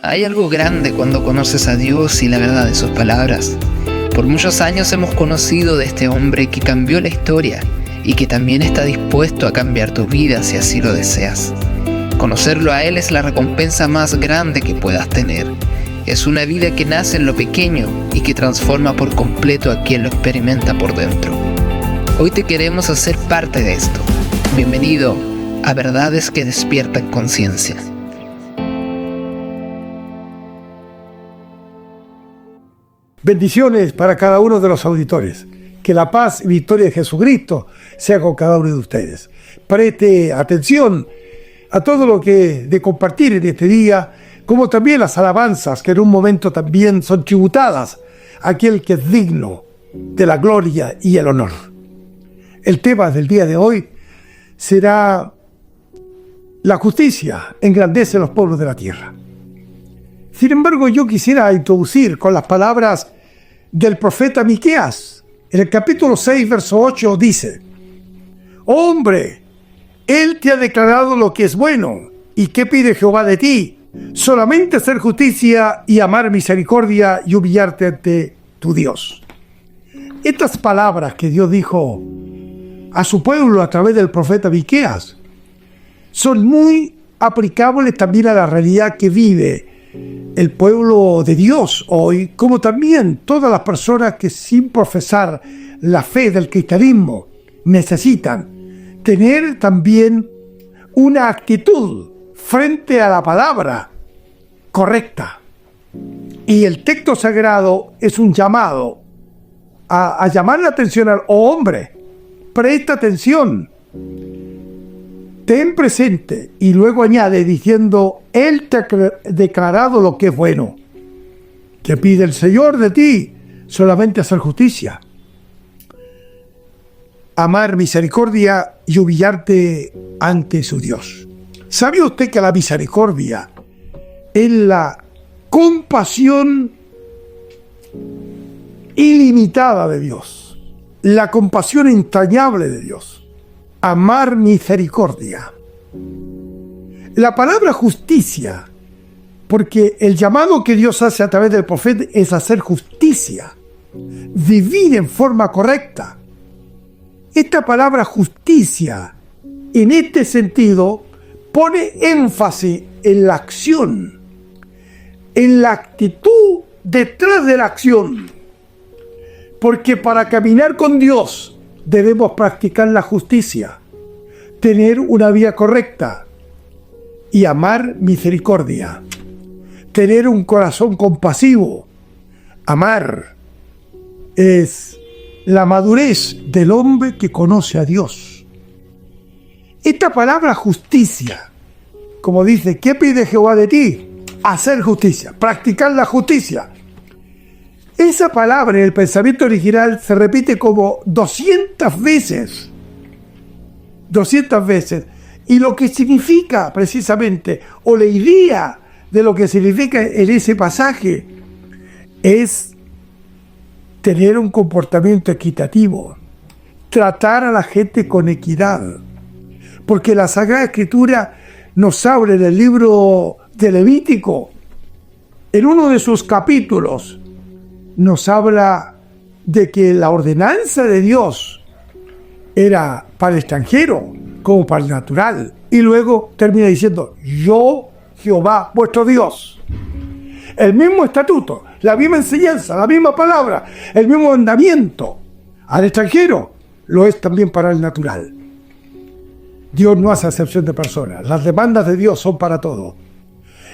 Hay algo grande cuando conoces a Dios y la verdad de sus palabras. Por muchos años hemos conocido de este hombre que cambió la historia y que también está dispuesto a cambiar tu vida si así lo deseas. Conocerlo a Él es la recompensa más grande que puedas tener. Es una vida que nace en lo pequeño y que transforma por completo a quien lo experimenta por dentro. Hoy te queremos hacer parte de esto. Bienvenido a Verdades que Despiertan Conciencia. Bendiciones para cada uno de los auditores. Que la paz y victoria de Jesucristo sea con cada uno de ustedes. Preste atención a todo lo que de compartir en este día, como también las alabanzas que en un momento también son tributadas a aquel que es digno de la gloria y el honor. El tema del día de hoy será: la justicia engrandece a los pueblos de la tierra. Sin embargo, yo quisiera introducir con las palabras del profeta Miqueas. En el capítulo 6, verso 8 dice: Hombre, Él te ha declarado lo que es bueno. ¿Y qué pide Jehová de ti? Solamente hacer justicia y amar misericordia y humillarte ante tu Dios. Estas palabras que Dios dijo a su pueblo a través del profeta Miqueas son muy aplicables también a la realidad que vive el pueblo de Dios hoy, como también todas las personas que sin profesar la fe del cristianismo necesitan tener también una actitud frente a la palabra correcta. Y el texto sagrado es un llamado a llamar la atención al hombre. Presta atención, ten presente, y luego añade diciendo: Él te ha declarado lo que es bueno. ¿Qué pide el Señor de ti? Solamente hacer justicia, amar misericordia y humillarte ante su Dios. ¿Sabe usted que la misericordia es la compasión ilimitada de Dios? La compasión entrañable de Dios. Amar misericordia. La palabra justicia, porque el llamado que Dios hace a través del profeta es hacer justicia, vivir en forma correcta. Esta palabra justicia, en este sentido, pone énfasis en la acción, en la actitud detrás de la acción. Porque para caminar con Dios debemos practicar la justicia, tener una vida correcta y amar misericordia, tener un corazón compasivo. Amar es la madurez del hombre que conoce a Dios. Esta palabra justicia, como dice, ¿qué pide Jehová de ti? Hacer justicia, practicar la justicia. Esa palabra en el pensamiento original se repite como 200 veces. 200 veces. Y lo que significa precisamente, o la idea de lo que significa en ese pasaje, es tener un comportamiento equitativo, tratar a la gente con equidad. Porque la Sagrada Escritura nos habla en el libro de Levítico, en uno de sus capítulos, nos habla de que la ordenanza de Dios era para el extranjero como para el natural. Y luego termina diciendo: yo, Jehová, vuestro Dios. El mismo estatuto, la misma enseñanza, la misma palabra, el mismo mandamiento al extranjero lo es también para el natural. Dios no hace acepción de personas. Las demandas de Dios son para todos.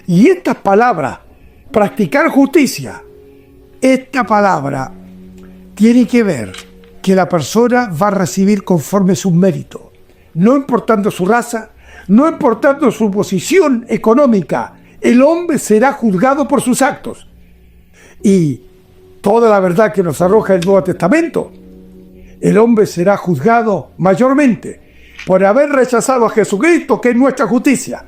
Y estas palabras, practicar justicia, esta palabra tiene que ver que la persona va a recibir conforme sus méritos, no importando su raza, no importando su posición económica. El hombre será juzgado por sus actos. Y toda la verdad que nos arroja el Nuevo Testamento, el hombre será juzgado mayormente por haber rechazado a Jesucristo, que es nuestra justicia,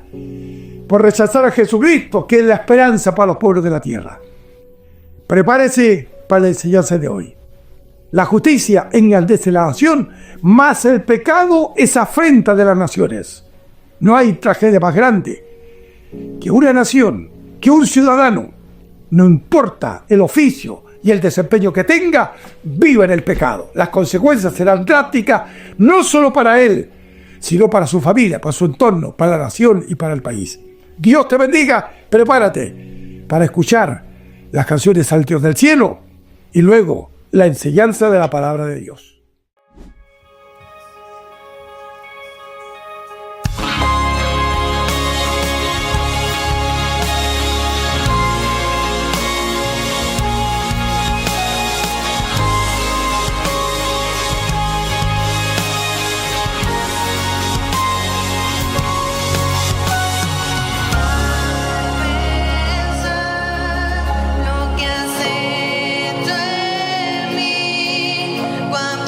por rechazar a Jesucristo, que es la esperanza para los pueblos de la tierra. Prepárese para la enseñanza de hoy. La justicia engrandece la nación, mas el pecado es afrenta de las naciones. No hay tragedia más grande que una nación que un ciudadano, no importa el oficio y el desempeño que tenga, viva en el pecado. Las consecuencias serán drásticas, no solo para él, sino para su familia, para su entorno, para la nación y para el país. Dios te bendiga. Prepárate para escuchar las canciones al Dios del cielo y luego la enseñanza de la palabra de Dios. Lo que has hecho en mí, cuán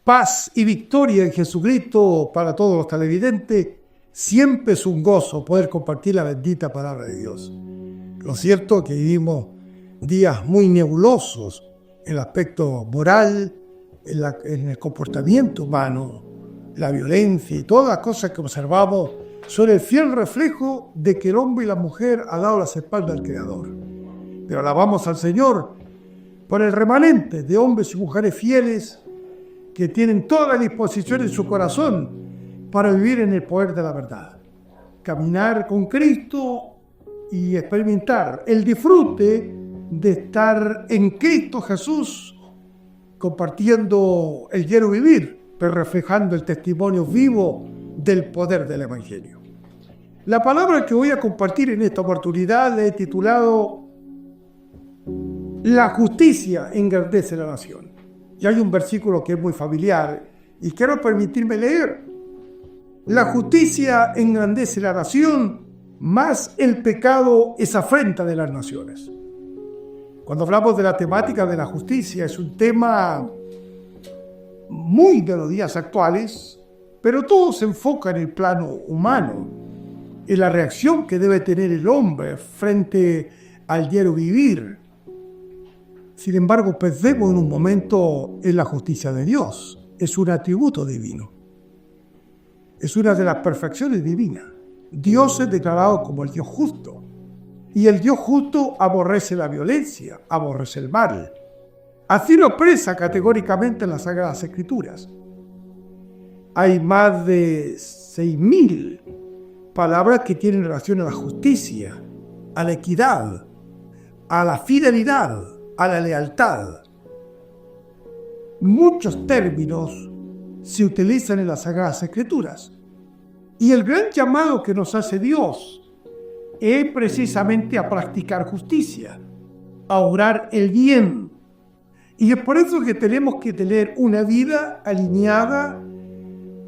paz y victoria en Jesucristo para todos los televidentes. Siempre es un gozo poder compartir la bendita palabra de Dios. Lo cierto es que vivimos días muy nebulosos en el aspecto moral, en el comportamiento humano, la violencia y todas las cosas que observamos son el fiel reflejo de que el hombre y la mujer han dado las espaldas al Creador. Pero alabamos al Señor por el remanente de hombres y mujeres fieles que tienen toda la disposición en su corazón para vivir en el poder de la verdad, caminar con Cristo y experimentar el disfrute de estar en Cristo Jesús, compartiendo el diario vivir, pero reflejando el testimonio vivo del poder del Evangelio. La palabra que voy a compartir en esta oportunidad la he titulado La justicia engrandece la nación. Y hay un versículo que es muy familiar y quiero permitirme leer. La justicia engrandece la nación, mas el pecado es afrenta de las naciones. Cuando hablamos de la temática de la justicia, es un tema muy de los días actuales, pero todo se enfoca en el plano humano, en la reacción que debe tener el hombre frente al diario vivir. Sin embargo, perdemos en un momento en la justicia de Dios. Es un atributo divino. Es una de las perfecciones divinas. Dios es declarado como el Dios justo. Y el Dios justo aborrece la violencia, aborrece el mal. Así lo expresa categóricamente en las Sagradas Escrituras. Hay más de 6.000 palabras que tienen relación a la justicia, a la equidad, a la fidelidad, a la lealtad. Muchos términos se utilizan en las Sagradas Escrituras. Y el gran llamado que nos hace Dios es precisamente a practicar justicia, a obrar el bien. Y es por eso que tenemos que tener una vida alineada,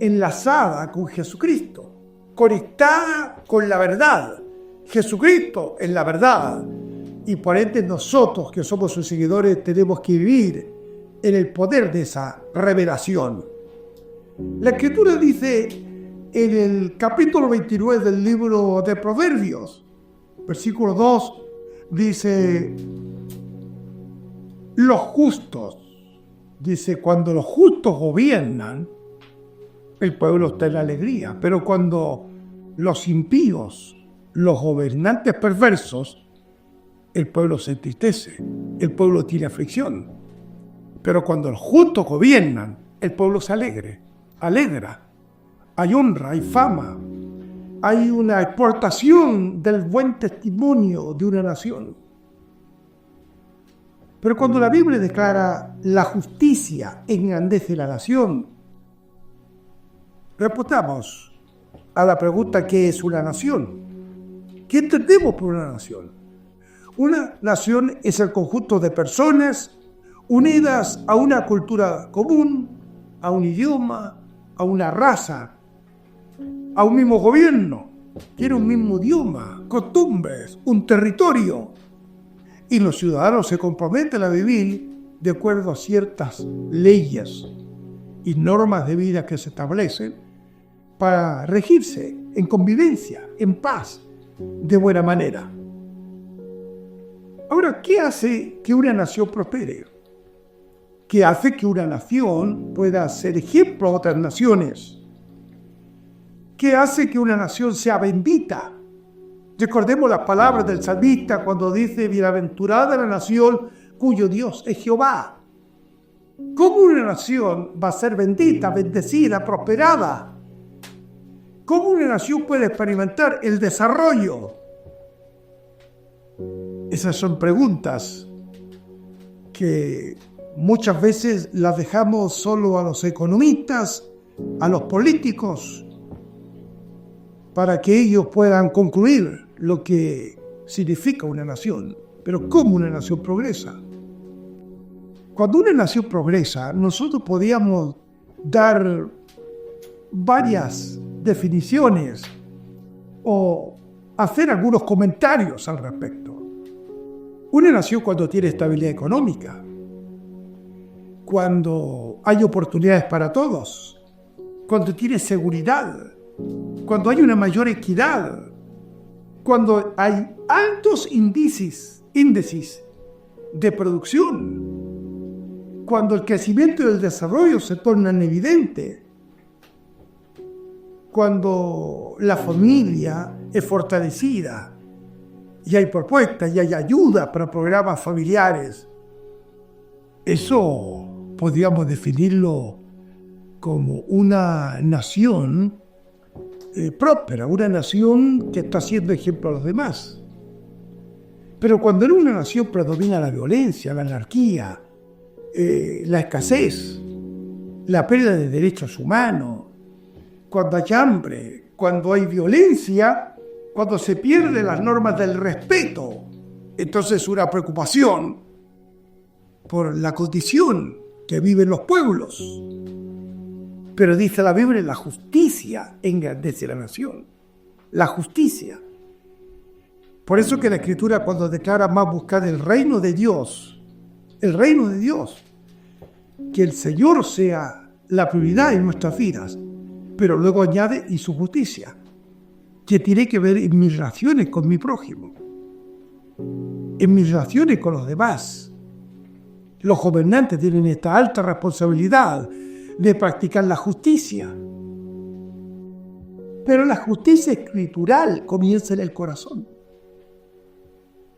enlazada con Jesucristo, conectada con la verdad. Jesucristo es la verdad. Y por ende nosotros, que somos sus seguidores, tenemos que vivir en el poder de esa revelación. La Escritura dice en el capítulo 29 del libro de Proverbios, versículo 2, dice, los justos, dice, cuando los justos gobiernan, el pueblo está en alegría, pero cuando los impíos, los gobernantes perversos, el pueblo se entristece, el pueblo tiene aflicción. Pero cuando los justos gobiernan, el pueblo se alegra. Hay honra, hay fama, hay una exportación del buen testimonio de una nación. Pero cuando la Biblia declara la justicia engrandece la nación, respondamos a la pregunta: ¿qué es una nación? ¿Qué entendemos por una nación? Una nación es el conjunto de personas unidas a una cultura común, a un idioma, a una raza, a un mismo gobierno, tiene un mismo idioma, costumbres, un territorio. Y los ciudadanos se comprometen a vivir de acuerdo a ciertas leyes y normas de vida que se establecen para regirse en convivencia, en paz, de buena manera. Ahora, ¿qué hace que una nación prospere? ¿Qué hace que una nación pueda ser ejemplo a otras naciones? ¿Qué hace que una nación sea bendita? Recordemos las palabras del salmista cuando dice: bienaventurada la nación cuyo Dios es Jehová. ¿Cómo una nación va a ser bendita, bendecida, prosperada? ¿Cómo una nación puede experimentar el desarrollo? Esas son preguntas que muchas veces las dejamos solo a los economistas, a los políticos, para que ellos puedan concluir lo que significa una nación. Pero ¿cómo una nación progresa? Cuando una nación progresa, nosotros podíamos dar varias definiciones o hacer algunos comentarios al respecto. Una nación cuando tiene estabilidad económica, cuando hay oportunidades para todos, cuando tienes seguridad, cuando hay una mayor equidad, cuando hay altos índices de producción, cuando el crecimiento y el desarrollo se tornan evidentes, cuando la familia es fortalecida y hay propuestas y hay ayuda para programas familiares. Eso podríamos definirlo como una nación próspera, una nación que está siendo ejemplo a los demás. Pero cuando en una nación predomina la violencia, la anarquía, la escasez, la pérdida de derechos humanos, cuando hay hambre, cuando hay violencia, cuando se pierden las normas del respeto, entonces una preocupación por la condición que viven los pueblos. Pero dice la Biblia, la justicia engrandece la nación. La justicia. Por eso que la Escritura, cuando declara más buscar el reino de Dios, que el Señor sea la prioridad en nuestras vidas, pero luego añade, y su justicia, que tiene que ver en mis relaciones con mi prójimo, en mis relaciones con los demás. Los gobernantes tienen esta alta responsabilidad de practicar la justicia. Pero la justicia escritural comienza en el corazón.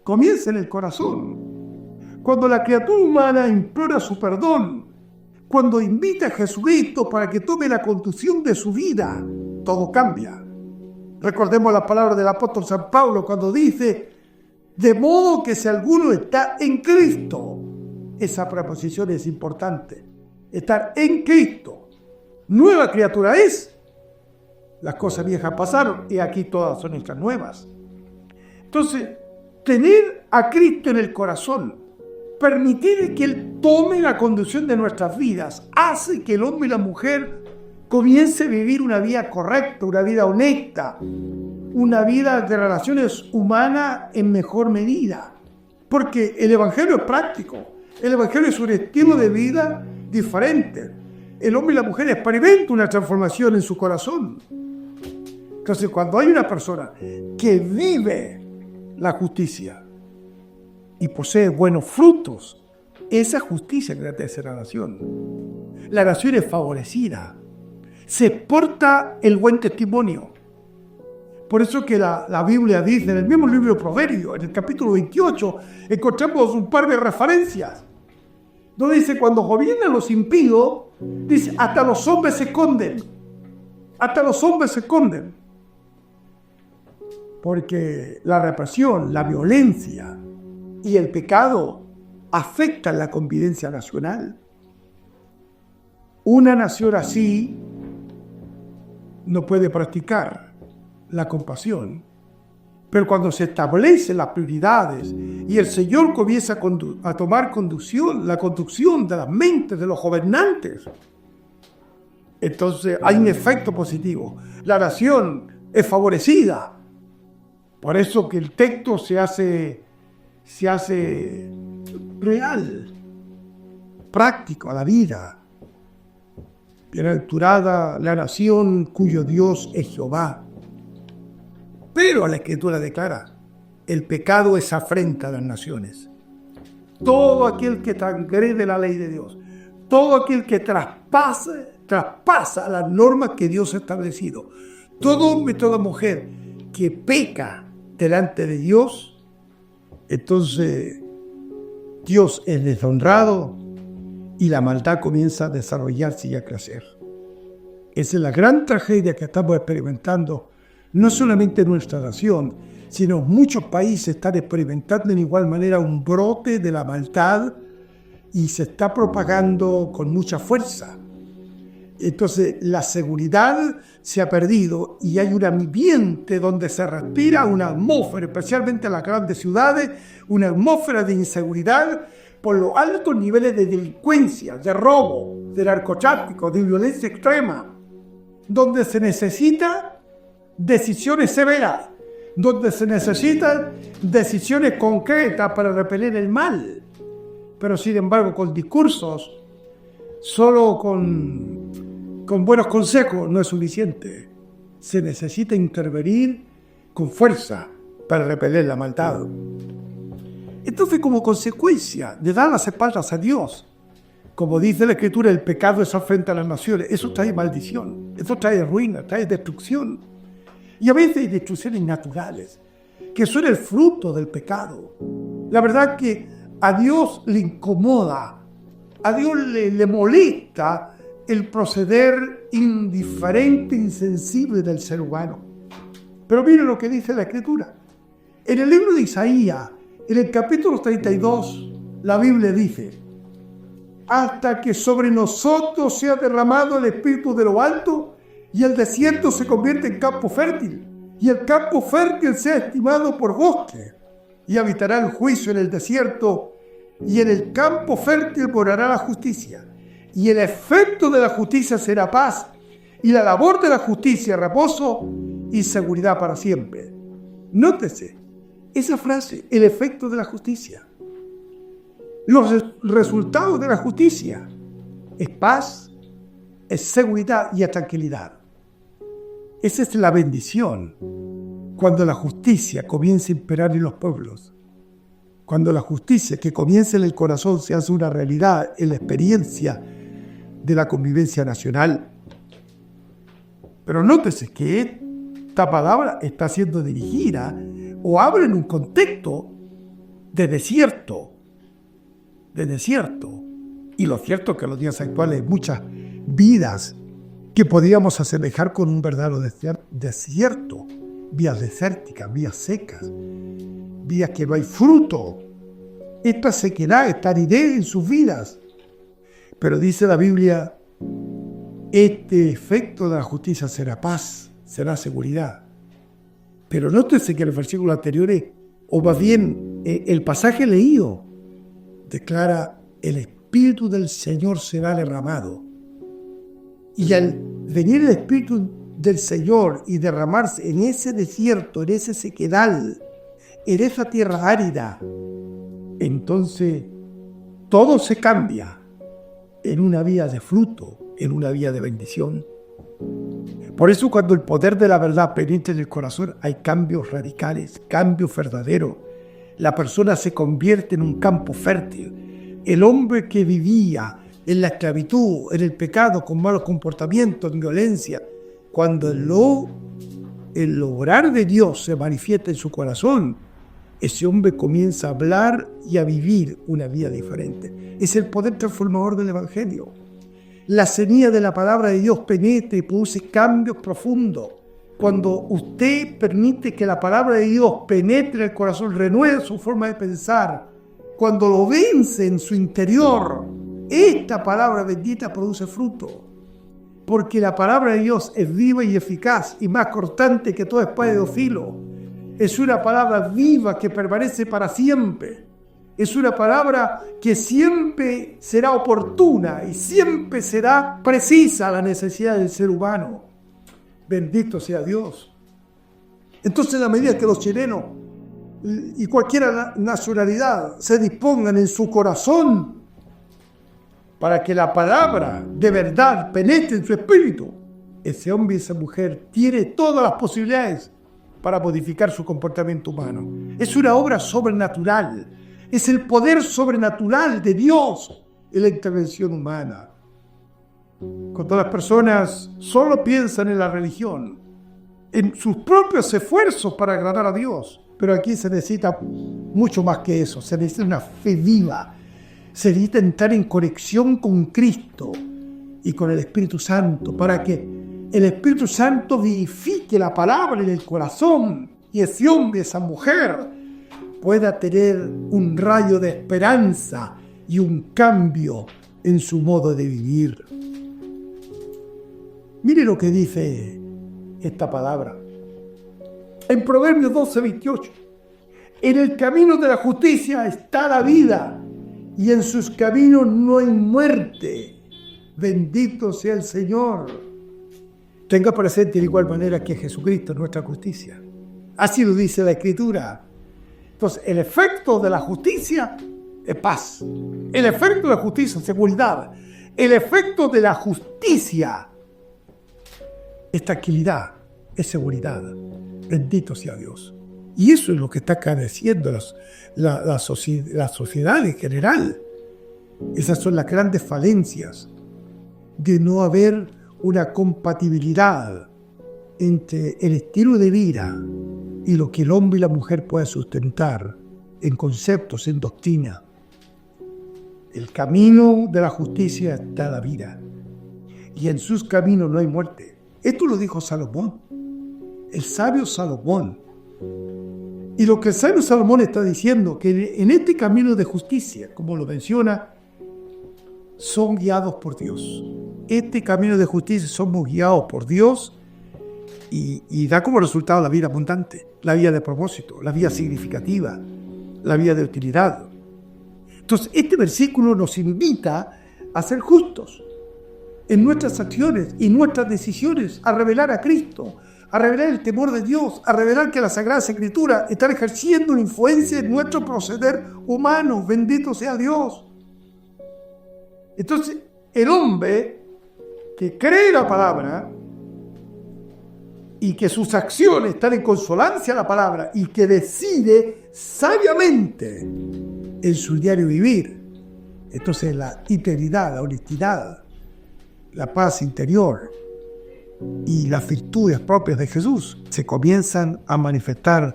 Comienza en el corazón. Cuando la criatura humana implora su perdón, cuando invita a Jesucristo para que tome la conducción de su vida, todo cambia. Recordemos las palabras del apóstol San Pablo cuando dice, de modo que si alguno está en Cristo, esa preposición es importante, estar en Cristo, nueva criatura es, las cosas viejas pasaron y aquí todas son hechas nuevas. Entonces, tener a Cristo en el corazón, permitir que Él tome la conducción de nuestras vidas, hace que el hombre y la mujer comience a vivir una vida correcta, una vida honesta, una vida de relaciones humanas en mejor medida. Porque el Evangelio es práctico, el Evangelio es un estilo de vida diferente. El hombre y la mujer experimentan una transformación en su corazón. Entonces, cuando hay una persona que vive la justicia y posee buenos frutos, esa justicia engrandece la nación. La nación es favorecida. Se porta el buen testimonio. Por eso que la Biblia dice, en el mismo libro de Proverbios, en el capítulo 28, encontramos un par de referencias. Donde dice, cuando gobiernan los impíos, dice, hasta los hombres se esconden. Hasta los hombres se esconden. Porque la represión, la violencia y el pecado afectan la convivencia nacional. Una nación así no puede practicar la compasión. Pero cuando se establecen las prioridades y el Señor comienza a tomar la conducción de las mentes de los gobernantes, entonces hay un efecto positivo. La nación es favorecida. Por eso que el texto se hace real, práctico a la vida. Bienaventurada la nación cuyo Dios es Jehová. Pero la Escritura declara, el pecado es afrenta a las naciones. Todo aquel que transgrede la ley de Dios, todo aquel que traspasa las normas que Dios ha establecido, todo hombre y toda mujer que peca delante de Dios, entonces Dios es deshonrado y la maldad comienza a desarrollarse y a crecer. Esa es la gran tragedia que estamos experimentando, no solamente en nuestra nación, sino en muchos países están experimentando en igual manera un brote de la maldad y se está propagando con mucha fuerza. Entonces la seguridad se ha perdido y hay un ambiente donde se respira una atmósfera, especialmente en las grandes ciudades, una atmósfera de inseguridad por los altos niveles de delincuencia, de robo, de narcotráfico, de violencia extrema, donde se necesitan decisiones severas, donde se necesitan decisiones concretas para repeler el mal. Pero sin embargo, con discursos Solo con buenos consejos no es suficiente. Se necesita intervenir con fuerza para repeler la maldad. Entonces, como consecuencia de dar las espaldas a Dios, como dice la Escritura, el pecado es ofensa a las naciones. Eso trae maldición, eso trae ruina, trae destrucción. Y a veces hay destrucciones naturales, que son el fruto del pecado. La verdad que a Dios le incomoda, a Dios le molesta el proceder indiferente, insensible del ser humano. Pero miren lo que dice la Escritura. En el libro de Isaías, en el capítulo 32, la Biblia dice: hasta que sobre nosotros sea derramado el Espíritu de lo alto, y el desierto se convierte en campo fértil, y el campo fértil sea estimado por bosque, y habitará el juicio en el desierto, y en el campo fértil morará la justicia, y el efecto de la justicia será paz, y la labor de la justicia reposo y seguridad para siempre. Nótese esa frase, el efecto de la justicia. Los resultados de la justicia es paz, es seguridad y es tranquilidad. Esa es la bendición cuando la justicia comienza a imperar en los pueblos. Cuando la justicia que comienza en el corazón se hace una realidad en la experiencia de la convivencia nacional. Pero nótese que esta palabra está siendo dirigida o habla en un contexto de desierto. Y lo cierto es que en los días actuales hay muchas vidas que podríamos asemejar con un verdadero desierto, vías desérticas, vías secas, vías que no hay fruto. Esta sequedad, esta aridez en sus vidas. Pero dice la Biblia, este efecto de la justicia será paz, será seguridad. Pero nótese que en el versículo anterior, o más bien el pasaje leído, declara: el Espíritu del Señor será derramado. Y al venir el Espíritu del Señor y derramarse en ese desierto, en ese sequedal, en esa tierra árida, entonces todo se cambia en una vía de fruto, en una vía de bendición. Por eso cuando el poder de la verdad penetra en el corazón, hay cambios radicales, cambios verdaderos. La persona se convierte en un campo fértil. El hombre que vivía en la esclavitud, en el pecado, con malos comportamientos, en violencia, cuando el obrar de Dios se manifiesta en su corazón, ese hombre comienza a hablar y a vivir una vida diferente. Es el poder transformador del Evangelio. La semilla de la palabra de Dios penetra y produce cambios profundos. Cuando usted permite que la palabra de Dios penetre el corazón, renueve su forma de pensar, cuando lo vence en su interior, esta palabra bendita produce fruto. Porque la palabra de Dios es viva y eficaz y más cortante que toda espada de dos filos. Es una palabra viva que permanece para siempre. Es una palabra que siempre será oportuna y siempre será precisa a la necesidad del ser humano. Bendito sea Dios. Entonces, a medida que los chilenos y cualquier nacionalidad se dispongan en su corazón para que la palabra de verdad penetre en su espíritu, ese hombre y esa mujer tiene todas las posibilidades para modificar su comportamiento humano. Es una obra sobrenatural. Es el poder sobrenatural de Dios en la intervención humana. Cuando las personas solo piensan en la religión, en sus propios esfuerzos para agradar a Dios, pero aquí se necesita mucho más que eso. Se necesita una fe viva. Se necesita entrar en conexión con Cristo y con el Espíritu Santo para que el Espíritu Santo vivifique la palabra en el corazón y ese hombre, esa mujer, pueda tener un rayo de esperanza y un cambio en su modo de vivir. Mire lo que dice esta palabra. En Proverbios 12:28. En el camino de la justicia está la vida, y en sus caminos no hay muerte. Bendito sea el Señor. Tenga presente de igual manera que Jesucristo es nuestra justicia. Así lo dice la Escritura. Entonces, el efecto de la justicia es paz. El efecto de la justicia es seguridad. el efecto de la justicia es tranquilidad, es seguridad. Bendito sea Dios. Y eso es lo que está careciendo la sociedad en general. Esas son las grandes falencias de no haber una compatibilidad entre el estilo de vida y lo que el hombre y la mujer pueden sustentar en conceptos, en doctrina. El camino de la justicia está la vida, y en sus caminos no hay muerte. Esto lo dijo Salomón, el sabio Salomón. Y lo que el sabio Salomón está diciendo, que en este camino de justicia, como lo menciona, son guiados por Dios. Este camino de justicia somos guiados por Dios y da como resultado la vida abundante, la vida de propósito, la vida significativa, la vida de utilidad. Entonces, este versículo nos invita a ser justos en nuestras acciones y nuestras decisiones, a revelar a Cristo, a revelar el temor de Dios, a revelar que la Sagrada Escritura está ejerciendo una influencia en nuestro proceder humano. Bendito sea Dios. Entonces, el hombre que cree la palabra y que sus acciones están en consonancia a la palabra y que decide sabiamente en su diario vivir, entonces la integridad, la honestidad, la paz interior y las virtudes propias de Jesús se comienzan a manifestar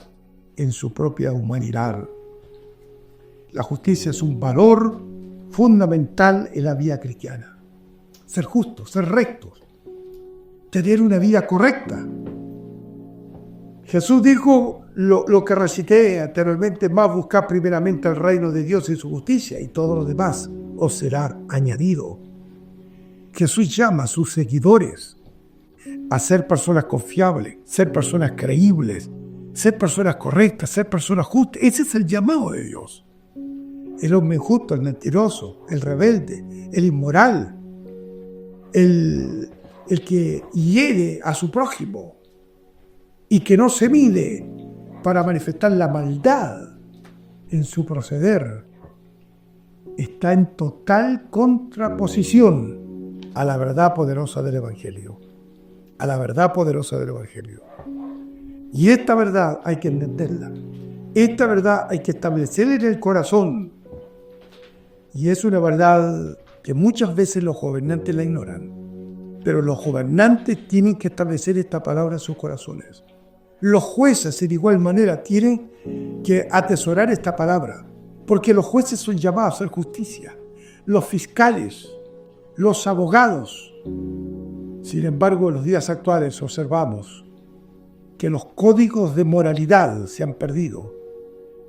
en su propia humanidad. La justicia es un valor fundamental en la vida cristiana. Ser justos, ser rectos, tener una vida correcta. Jesús dijo lo que recité anteriormente: más buscar primeramente el reino de Dios y su justicia, y todo lo demás os será añadido. Jesús llama a sus seguidores a ser personas confiables, ser personas creíbles, ser personas correctas, ser personas justas. Ese es el llamado de Dios. El hombre injusto, el mentiroso, el rebelde, el inmoral, el que hiere a su prójimo y que no se mide para manifestar la maldad en su proceder, está en total contraposición a la verdad poderosa del Evangelio. A la verdad poderosa del Evangelio. Y esta verdad hay que entenderla. Esta verdad hay que establecerla en el corazón. Y es una verdad que muchas veces los gobernantes la ignoran. Pero los gobernantes tienen que establecer esta palabra en sus corazones. Los jueces, de igual manera, tienen que atesorar esta palabra. Porque los jueces son llamados a hacer justicia. Los fiscales, los abogados. Sin embargo, en los días actuales observamos que los códigos de moralidad se han perdido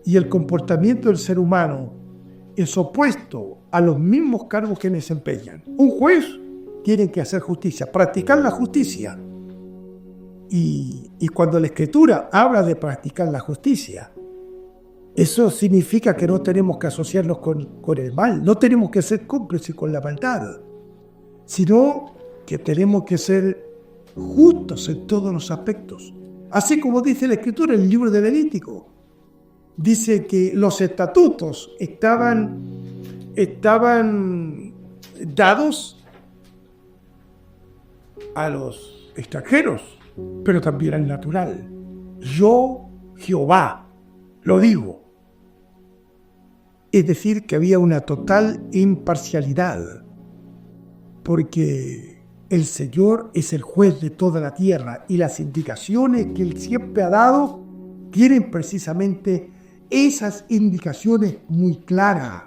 y el comportamiento del ser humano es opuesto a los mismos cargos que desempeñan. Un juez tiene que hacer justicia, practicar la justicia. Y cuando la Escritura habla de practicar la justicia, eso significa que no tenemos que asociarnos con el mal, no tenemos que ser cómplices con la maldad, sino que tenemos que ser justos en todos los aspectos. Así como dice la Escritura en el libro de Levítico. Dice que los estatutos estaban dados a los extranjeros, pero también al natural. Yo, Jehová, lo digo. Es decir, que había una total imparcialidad, porque el Señor es el juez de toda la tierra y las indicaciones que Él siempre ha dado tienen precisamente esas indicaciones muy claras.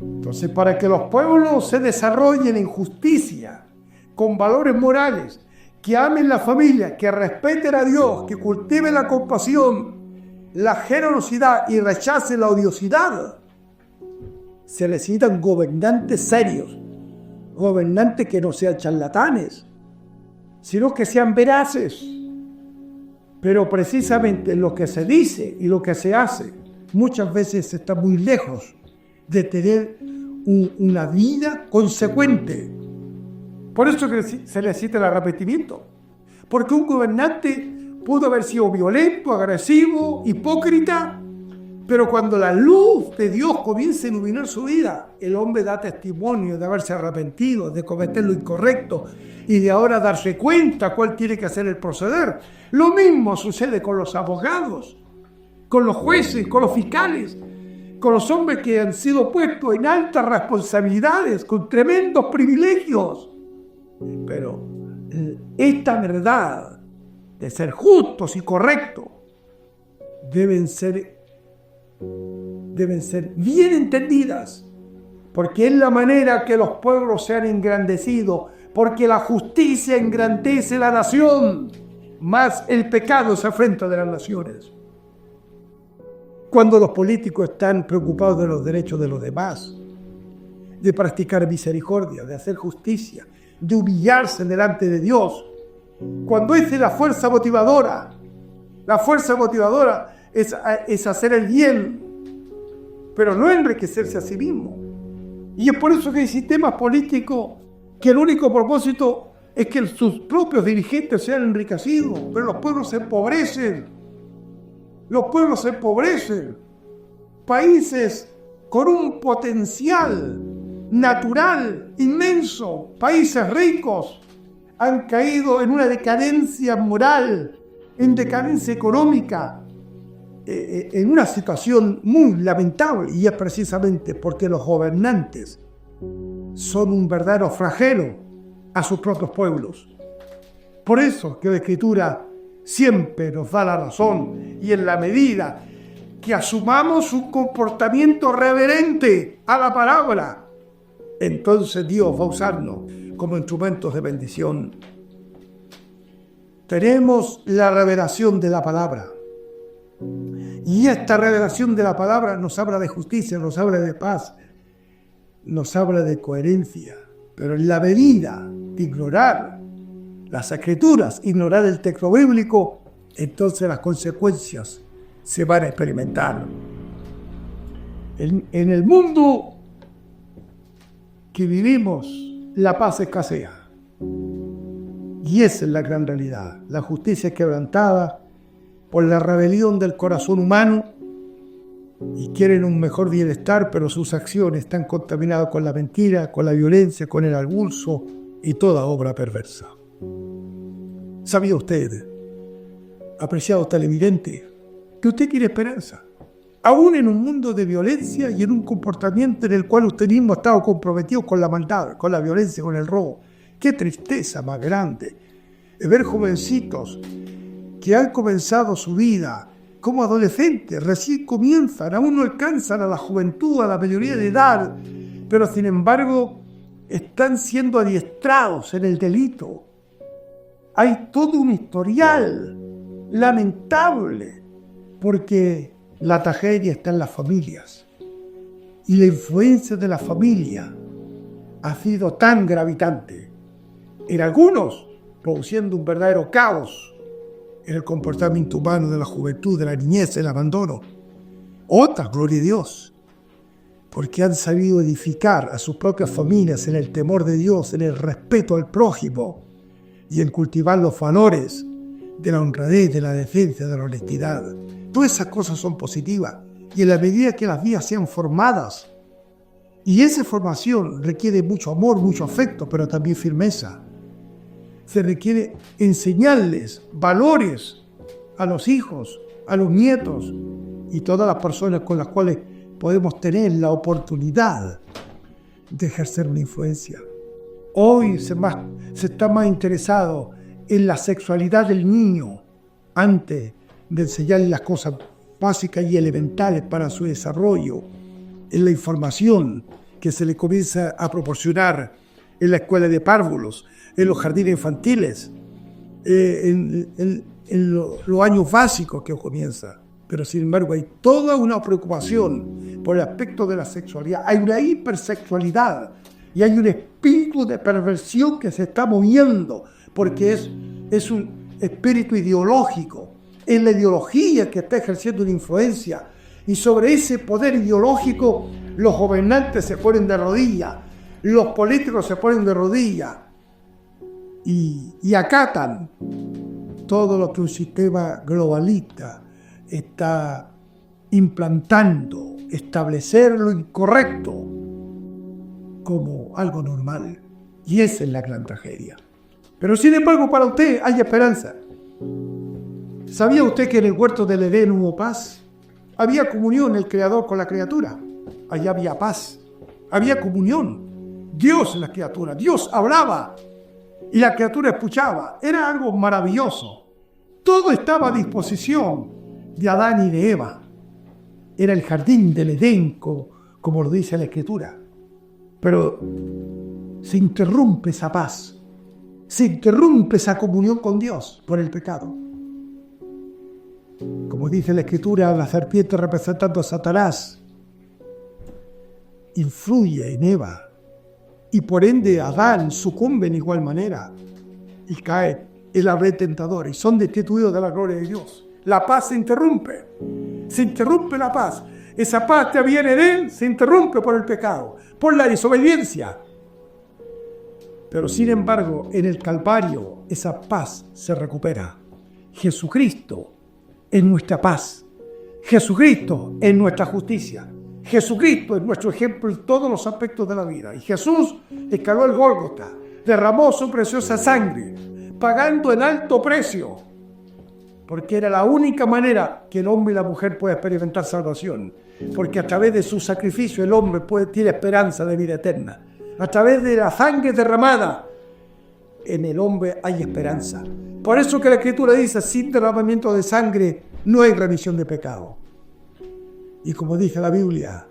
Entonces, para que los pueblos se desarrollen en justicia, con valores morales, que amen la familia, que respeten a Dios, que cultiven la compasión, la generosidad y rechacen la odiosidad, se necesitan gobernantes serios, gobernantes que no sean charlatanes, sino que sean veraces. Pero precisamente lo que se dice y lo que se hace muchas veces está muy lejos de tener una vida consecuente. Por eso que se necesita el arrepentimiento. Porque un gobernante pudo haber sido violento, agresivo, hipócrita, Pero cuando la luz de Dios comienza a iluminar su vida, el hombre da testimonio de haberse arrepentido, de cometer lo incorrecto y de ahora darse cuenta cuál tiene que ser el proceder. Lo mismo sucede con los abogados, con los jueces, con los fiscales, con los hombres que han sido puestos en altas responsabilidades, con tremendos privilegios. Pero esta verdad de ser justos y correctos deben ser bien entendidas, porque es la manera que los pueblos se han engrandecido, porque la justicia engrandece la nación, más el pecado se afrenta de las naciones. Cuando los políticos están preocupados de los derechos de los demás, de practicar misericordia, de hacer justicia, de humillarse delante de Dios, cuando esa es la fuerza motivadora es hacer el bien, pero no enriquecerse a sí mismo. Y es por eso que hay sistemas políticos que el único propósito es que sus propios dirigentes sean enriquecidos, pero los pueblos se empobrecen. Países con un potencial natural inmenso, países ricos, han caído en una decadencia moral, en decadencia económica, en una situación muy lamentable, y es precisamente porque los gobernantes son un verdadero flagelo a sus propios pueblos. Por eso que la Escritura siempre nos da la razón, y en la medida que asumamos un comportamiento reverente a la palabra, entonces Dios va a usarnos como instrumentos de bendición. Tenemos la revelación de la palabra. Y esta revelación de la palabra nos habla de justicia, nos habla de paz, nos habla de coherencia. Pero en la medida de ignorar las Escrituras, ignorar el texto bíblico, entonces las consecuencias se van a experimentar. En el mundo que vivimos, la paz escasea. Y esa es la gran realidad. La justicia es quebrantada por la rebelión del corazón humano, y quieren un mejor bienestar, pero sus acciones están contaminadas con la mentira, con la violencia, con el abuso y toda obra perversa. ¿Sabía usted, apreciado televidente, que usted quiere esperanza? Aún en un mundo de violencia y en un comportamiento en el cual usted mismo ha estado comprometido con la maldad, con la violencia, con el robo. ¡Qué tristeza más grande! Ver jovencitos que han comenzado su vida como adolescentes, recién comienzan, aún no alcanzan a la juventud, a la mayoría de edad, pero sin embargo están siendo adiestrados en el delito. Hay todo un historial lamentable, porque la tragedia está en las familias, y la influencia de la familia ha sido tan gravitante en algunos, produciendo un verdadero caos en el comportamiento humano de la juventud, de la niñez, el abandono. Otras, gloria a Dios, porque han sabido edificar a sus propias familias en el temor de Dios, en el respeto al prójimo y en cultivar los valores de la honradez, de la decencia, de la honestidad. Todas esas cosas son positivas, y en la medida que las vidas sean formadas, y esa formación requiere mucho amor, mucho afecto, pero también firmeza. Se requiere enseñarles valores a los hijos, a los nietos y todas las personas con las cuales podemos tener la oportunidad de ejercer una influencia. Hoy se está más interesado en la sexualidad del niño antes de enseñarle las cosas básicas y elementales para su desarrollo, en la información que se le comienza a proporcionar en la escuela de párvulos, en los jardines infantiles, en los años básicos que comienza. Pero sin embargo hay toda una preocupación por el aspecto de la sexualidad. Hay una hipersexualidad y hay un espíritu de perversión que se está moviendo, porque es un espíritu ideológico. Es la ideología que está ejerciendo una influencia, y sobre ese poder ideológico los gobernantes se ponen de rodillas, los políticos se ponen de rodillas y acatan todo lo que un sistema globalista está implantando, establecer lo incorrecto como algo normal. Y esa es la gran tragedia. Pero sin embargo, para usted hay esperanza. ¿Sabía usted que en el huerto del Edén hubo paz? Había comunión el Creador con la criatura. Allá había paz. Había comunión. Dios en la criatura. Dios hablaba y la criatura escuchaba. Era algo maravilloso. Todo estaba a disposición de Adán y de Eva. Era el jardín del Edén, como lo dice la Escritura. Pero se interrumpe esa paz. Se interrumpe esa comunión con Dios por el pecado. Como dice la Escritura, la serpiente representando a Satanás influye en Eva y por ende Adán sucumbe en igual manera y cae en la red tentadora y son destituidos de la gloria de Dios. La paz se interrumpe la paz. Esa paz que había en Edén se interrumpe por el pecado, por la desobediencia. Pero sin embargo, en el Calvario esa paz se recupera. Jesucristo es nuestra paz. Jesucristo es nuestra justicia. Jesucristo es nuestro ejemplo en todos los aspectos de la vida. Y Jesús escaló el Gólgota, derramó su preciosa sangre, pagando en alto precio, porque era la única manera que el hombre y la mujer pueden experimentar salvación. Porque a través de su sacrificio el hombre tiene esperanza de vida eterna. A través de la sangre derramada, en el hombre hay esperanza. Por eso que la Escritura dice, sin derramamiento de sangre no hay remisión de pecado. Y como dice la Biblia,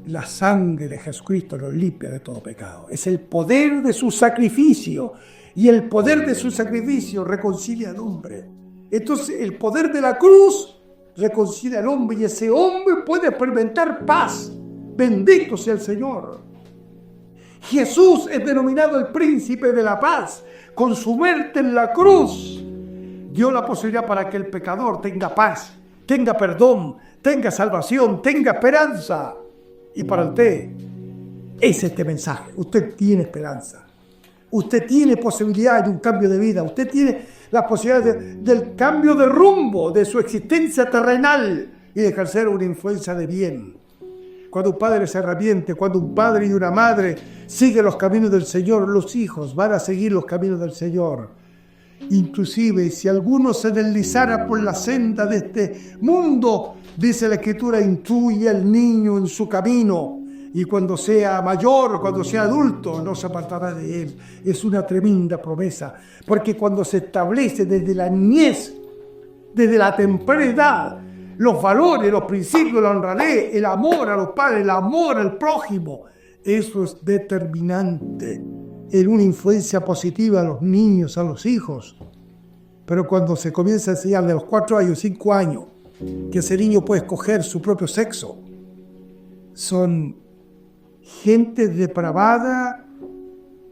la sangre de Jesucristo nos limpia de todo pecado. Es el poder de su sacrificio. Y el poder de su sacrificio reconcilia al hombre. Entonces el poder de la cruz reconcilia al hombre y ese hombre puede experimentar paz. Bendito sea el Señor. Jesús es denominado el príncipe de la paz. Con su muerte en la cruz dio la posibilidad para que el pecador tenga paz, tenga perdón, tenga salvación, tenga esperanza. Y para usted es este mensaje. Usted tiene esperanza. Usted tiene posibilidad de un cambio de vida. Usted tiene la posibilidad del cambio de rumbo de su existencia terrenal y de ejercer una influencia de bien. Cuando un padre se arrepiente, cuando un padre y una madre siguen los caminos del Señor, los hijos van a seguir los caminos del Señor. Inclusive, si alguno se deslizara por la senda de este mundo, dice la Escritura, instruye al niño en su camino. Y cuando sea mayor, cuando sea adulto, no se apartará de él. Es una tremenda promesa. Porque cuando se establece desde la niñez, desde la temprana edad, los valores, los principios, la honradez, el amor a los padres, el amor al prójimo, eso es determinante en una influencia positiva a los niños, a los hijos. Pero cuando se comienza a enseñar de los 4 años, 5 años, que ese niño puede escoger su propio sexo, son gente depravada,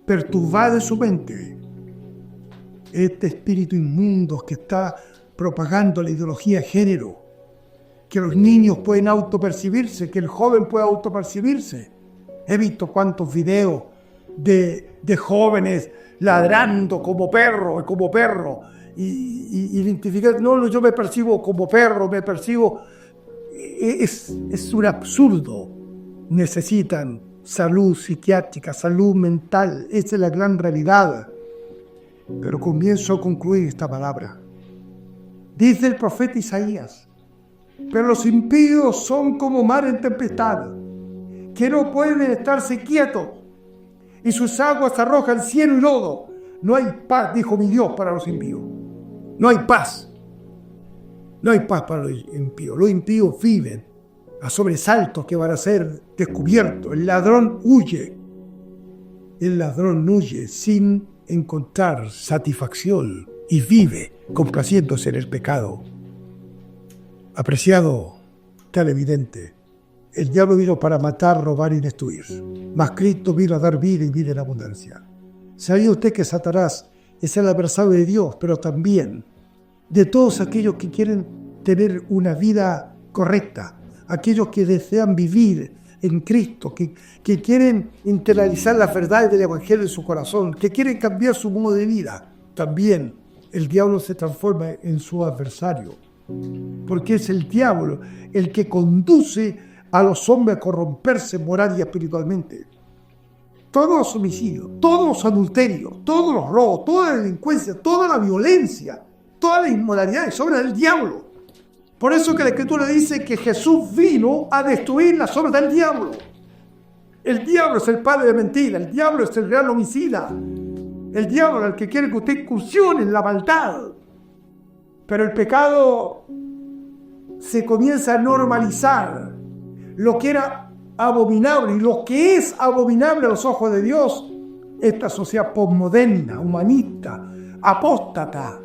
perturbada en su mente. Este espíritu inmundo que está propagando la ideología de género, que los niños pueden autopercibirse, que el joven puede autopercibirse. He visto cuántos videos de jóvenes ladrando como perro, y identificar, no, yo me percibo como perro, me percibo, es un absurdo. Necesitan salud psiquiátrica, salud mental, esa es la gran realidad. Pero comienzo a concluir esta palabra. Dice el profeta Isaías, pero los impíos son como mar en tempestad, que no pueden estarse quietos, y sus aguas arrojan cieno y lodo. No hay paz, dijo mi Dios, para los impíos. No hay paz. No hay paz para los impíos. Los impíos viven a sobresaltos que van a ser descubiertos. El ladrón huye. El ladrón huye sin encontrar satisfacción y vive complaciéndose en el pecado. Apreciado televidente, el diablo vino para matar, robar y destruir. Mas Cristo vino a dar vida y vida en abundancia. ¿Sabía usted que Satanás es el adversario de Dios, pero también de todos aquellos que quieren tener una vida correcta, aquellos que desean vivir en Cristo, que quieren internalizar las verdades del Evangelio en su corazón, que quieren cambiar su modo de vida? También el diablo se transforma en su adversario. porque es el diablo el que conduce a los hombres a corromperse moral y espiritualmente. Todos los homicidios, todos los adulterios, todos los robos, toda la delincuencia, toda la violencia, toda la inmoralidad es obra del diablo. Por eso que la Escritura dice que Jesús vino a destruir las obras del diablo. El diablo es el padre de mentira, el diablo es el gran homicida, el diablo es el que quiere que usted incursione en la maldad. Pero el pecado se comienza a normalizar. Lo que era abominable y lo que es abominable a los ojos de Dios, esta sociedad posmoderna, humanista, apóstata,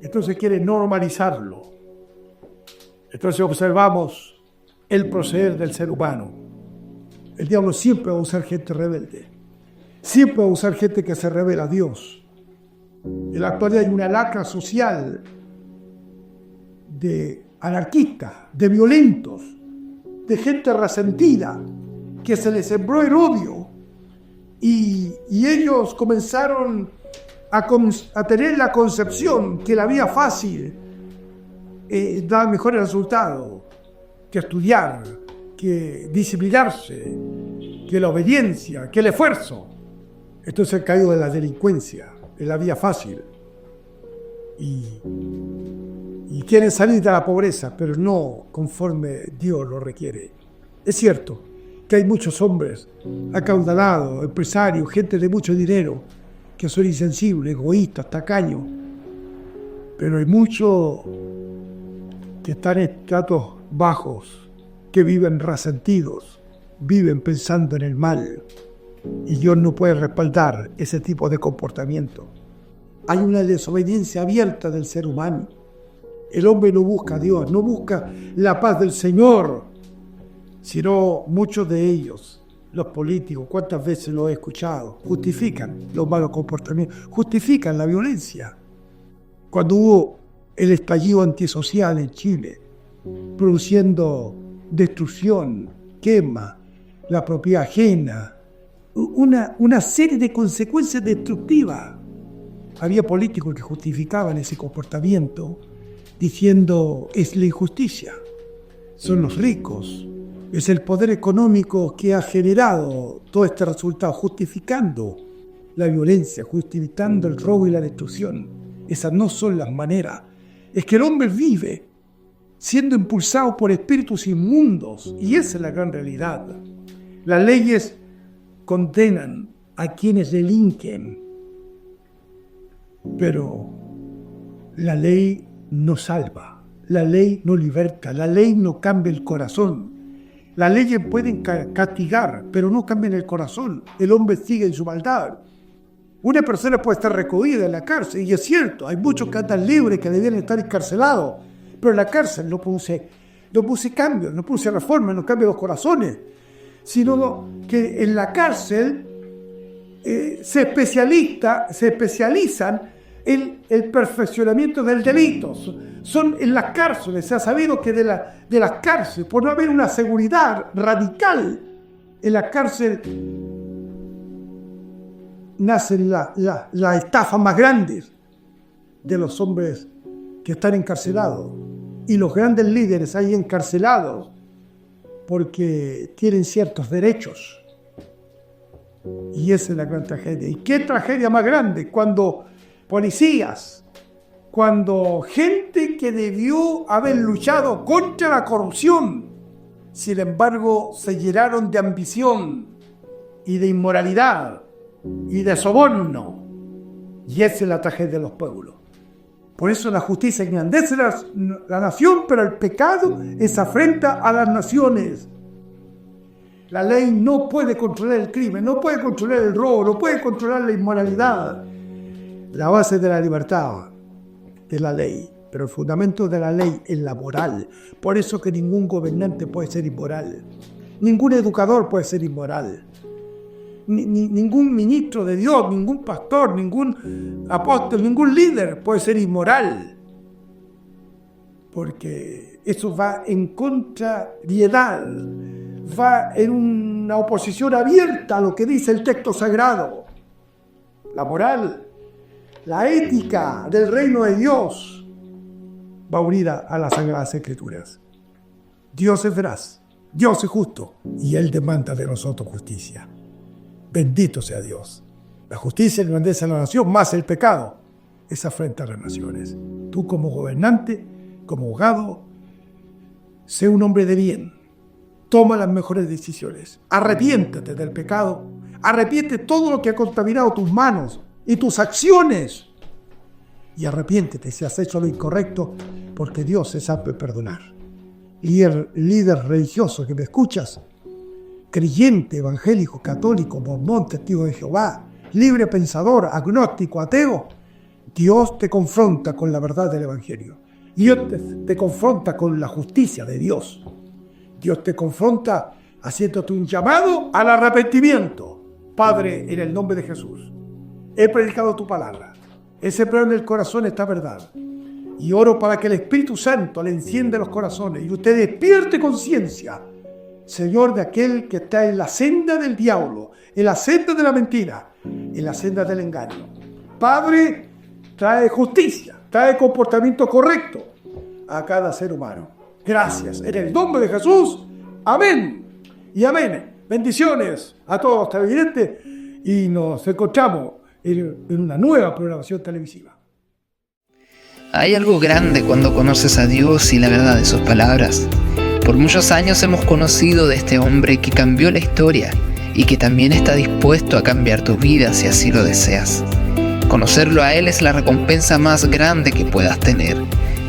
entonces quiere normalizarlo. Entonces observamos el proceder del ser humano. El diablo siempre va a usar gente rebelde, siempre va a usar gente que se revela a Dios. En la actualidad hay una lacra social de anarquistas, de violentos, de gente resentida, que se les sembró el odio y ellos comenzaron a tener la concepción que la vía fácil da mejores resultados que estudiar, que disciplinarse, que la obediencia, que el esfuerzo. Entonces han caído de la delincuencia, en la vía fácil. Y quieren salir de la pobreza, pero no conforme Dios lo requiere. Es cierto que hay muchos hombres acaudalados, empresarios, gente de mucho dinero, que son insensibles, egoístas, tacaños, pero hay muchos que están en estratos bajos, que viven resentidos, viven pensando en el mal, y Dios no puede respaldar ese tipo de comportamiento. Hay una desobediencia abierta del ser humano. El hombre no busca a Dios, no busca la paz del Señor, sino muchos de ellos, los políticos, cuántas veces lo he escuchado, justifican los malos comportamientos, justifican la violencia. Cuando hubo el estallido antisocial en Chile, produciendo destrucción, quema, la propiedad ajena, una serie de consecuencias destructivas. Había políticos que justificaban ese comportamiento diciendo es la injusticia, son los ricos, es el poder económico que ha generado todo este resultado, justificando la violencia, justificando el robo y la destrucción. Esas no son las maneras. Es que el hombre vive siendo impulsado por espíritus inmundos, y esa es la gran realidad. Las leyes condenan a quienes delinquen, pero la ley no salva, la ley no liberta, la ley no cambia el corazón. Las leyes pueden castigar, pero no cambian el corazón. El hombre sigue en su maldad. Una persona puede estar recogida en la cárcel, y es cierto, hay muchos que andan libres, que debían estar encarcelados, pero en la cárcel no produce cambios, no produce reformas, no cambia los corazones, sino que en la cárcel se especializan en el perfeccionamiento del delito. Son en las cárceles, se ha sabido que de las cárceles, por no haber una seguridad radical, en la cárcel nacen las estafas más grandes de los hombres que están encarcelados, y los grandes líderes ahí encarcelados porque tienen ciertos derechos. Y esa es la gran tragedia. ¿Y qué tragedia más grande? Cuando policías, cuando gente que debió haber luchado contra la corrupción, sin embargo se llenaron de ambición y de inmoralidad y de soborno. Y esa es la tragedia de los pueblos. Por eso la justicia engrandece la nación, pero el pecado es afrenta a las naciones. La ley no puede controlar el crimen, no puede controlar el robo, no puede controlar la inmoralidad. La base de la libertad es la ley, pero el fundamento de la ley es la moral. Por eso que ningún gobernante puede ser inmoral, ningún educador puede ser inmoral, ningún ministro de Dios, ningún pastor, ningún apóstol, ningún líder puede ser inmoral, porque eso va en contrariedad, va en una oposición abierta a lo que dice el texto sagrado. La moral, la ética del reino de Dios va unida a las Sagradas Escrituras. Dios es veraz, Dios es justo, y Él demanda de nosotros justicia. Bendito sea Dios. La justicia engrandece a la nación, más el pecado es afrenta a las naciones. Tú como gobernante, como abogado, sé un hombre de bien. Toma las mejores decisiones. Arrepiéntate del pecado. Arrepiente todo lo que ha contaminado tus manos y tus acciones. Y arrepiéntete si has hecho lo incorrecto, porque Dios es apto de perdonar. Líder religioso que me escuchas, creyente, evangélico, católico, mormón, testigo de Jehová, libre pensador, agnóstico, ateo, Dios te confronta con la verdad del Evangelio. Dios te confronta con la justicia de Dios. Dios te confronta haciéndote un llamado al arrepentimiento. Padre, en el nombre de Jesús, he predicado tu palabra. He sembrado en el corazón esta verdad. Y oro para que el Espíritu Santo le encienda los corazones y usted despierte conciencia, Señor, de aquel que está en la senda del diablo, en la senda de la mentira, en la senda del engaño. Padre, trae justicia, trae comportamiento correcto a cada ser humano. Gracias, en el nombre de Jesús. Amén y amén. Bendiciones a todos los televidentes y nos encontramos en una nueva programación televisiva. Hay algo grande cuando conoces a Dios y la verdad de sus palabras. Por muchos años hemos conocido de este hombre que cambió la historia y que también está dispuesto a cambiar tu vida si así lo deseas. Conocerlo a Él es la recompensa más grande que puedas tener.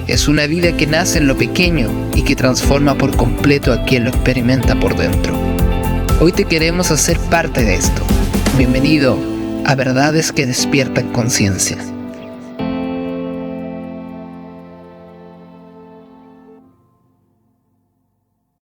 Es una vida que nace en lo pequeño y que transforma por completo a quien lo experimenta por dentro. Hoy te queremos hacer parte de esto. Bienvenido a Verdades que Despiertan Conciencia.